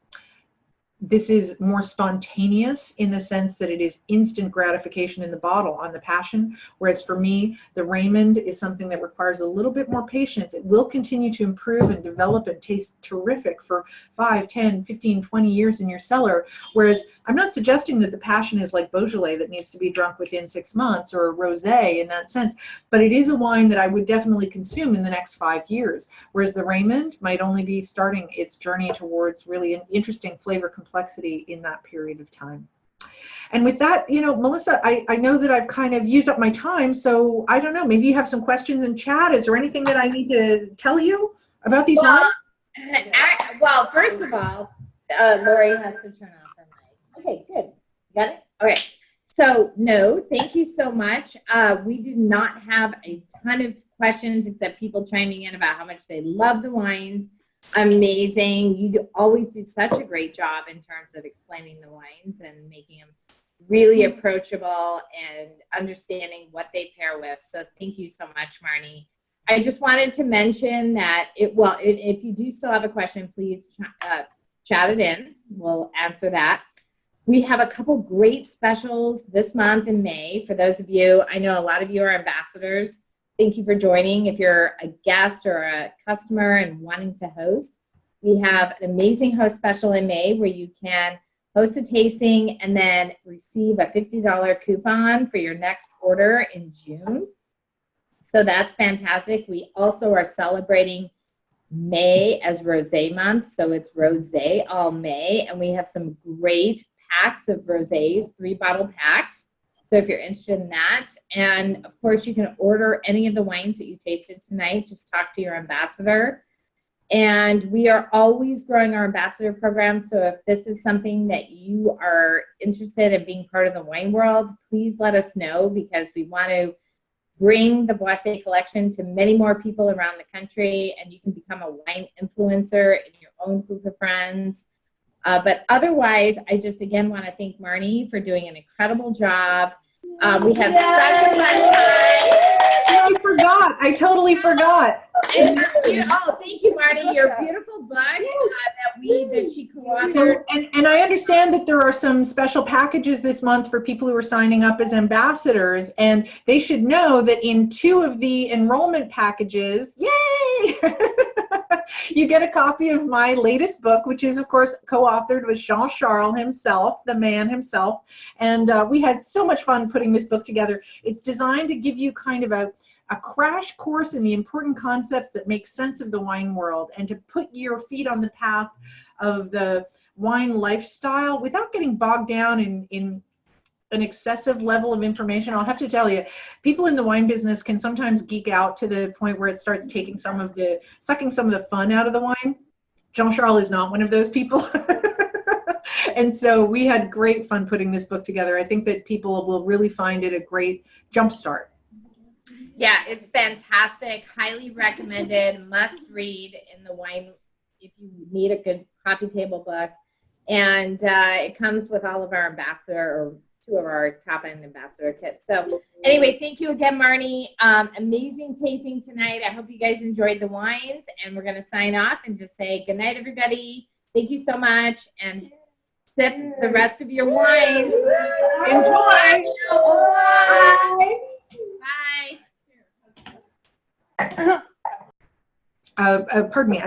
[SPEAKER 2] this is more spontaneous in the sense that it is instant gratification in the bottle on the Passion, whereas for me, the Raymond is something that requires a little bit more patience. It will continue to improve and develop and taste terrific for 5, 10, 15, 20 years in your cellar, whereas I'm not suggesting that the Passion is like Beaujolais that needs to be drunk within 6 months, or a Rosé in that sense, but it is a wine that I would definitely consume in the next 5 years, whereas the Raymond might only be starting its journey towards really an interesting flavor complexity in that period of time. And with that, you know, Melissa, I know that I've kind of used up my time, so I don't know, maybe you have some questions in chat. Is there anything that I need to tell you about these wines?
[SPEAKER 1] Well, first of all, Lori has to turn off her mic. Okay, good. Got it? Okay. So, no, thank you so much. We did not have a ton of questions except people chiming in about how much they love the wines. Amazing. You always do such a great job in terms of explaining the wines and making them really approachable and understanding what they pair with. So thank you so much, Marnie. I just wanted to mention that if you do still have a question, please chat it in. We'll answer that. We have a couple great specials this month in May. For those of you, I know a lot of you are ambassadors. Thank you for joining. If you're a guest or a customer and wanting to host, we have an amazing host special in May where you can host a tasting, and then receive a $50 coupon for your next order in June. So that's fantastic. We also are celebrating May as Rosé month, so it's Rosé all May, and we have some great packs of rosés, 3-bottle packs. So if you're interested in that, and of course you can order any of the wines that you tasted tonight. Just talk to your ambassador. And we are always growing our ambassador program. So if this is something that you are interested in being part of the wine world, please let us know, because we want to bring the Boissé collection to many more people around the country, and you can become a wine influencer in your own group of friends. But otherwise, I just again want to thank Marnie for doing an incredible job. We had such a fun time.
[SPEAKER 2] I forgot. I totally forgot.
[SPEAKER 1] And thank you, Marnie. Your beautiful book that she co-authored.
[SPEAKER 2] So, and I understand that there are some special packages this month for people who are signing up as ambassadors, and they should know that in 2 of the enrollment packages, yay! You get a copy of my latest book, which is, of course, co-authored with Jean-Charles himself, the man himself. And we had so much fun putting this book together. It's designed to give you kind of a crash course in the important concepts that make sense of the wine world, and to put your feet on the path of the wine lifestyle without getting bogged down in an excessive level of information. I'll have to tell you, people in the wine business can sometimes geek out to the point where it starts sucking some of the fun out of the wine. Jean-Charles is not one of those people. And so we had great fun putting this book together. I think that people will really find it a great jumpstart.
[SPEAKER 1] Yeah, it's fantastic. Highly recommended. Must read in the wine if you need a good coffee table book. And it comes with all of our ambassador, or 2 of our top-end ambassador kits. So anyway, thank you again, Marnie. Amazing tasting tonight. I hope you guys enjoyed the wines, and we're going to sign off and just say good night, everybody. Thank you so much, and sip the rest of your wines.
[SPEAKER 2] Enjoy.
[SPEAKER 1] Bye. Bye.
[SPEAKER 2] Pardon me.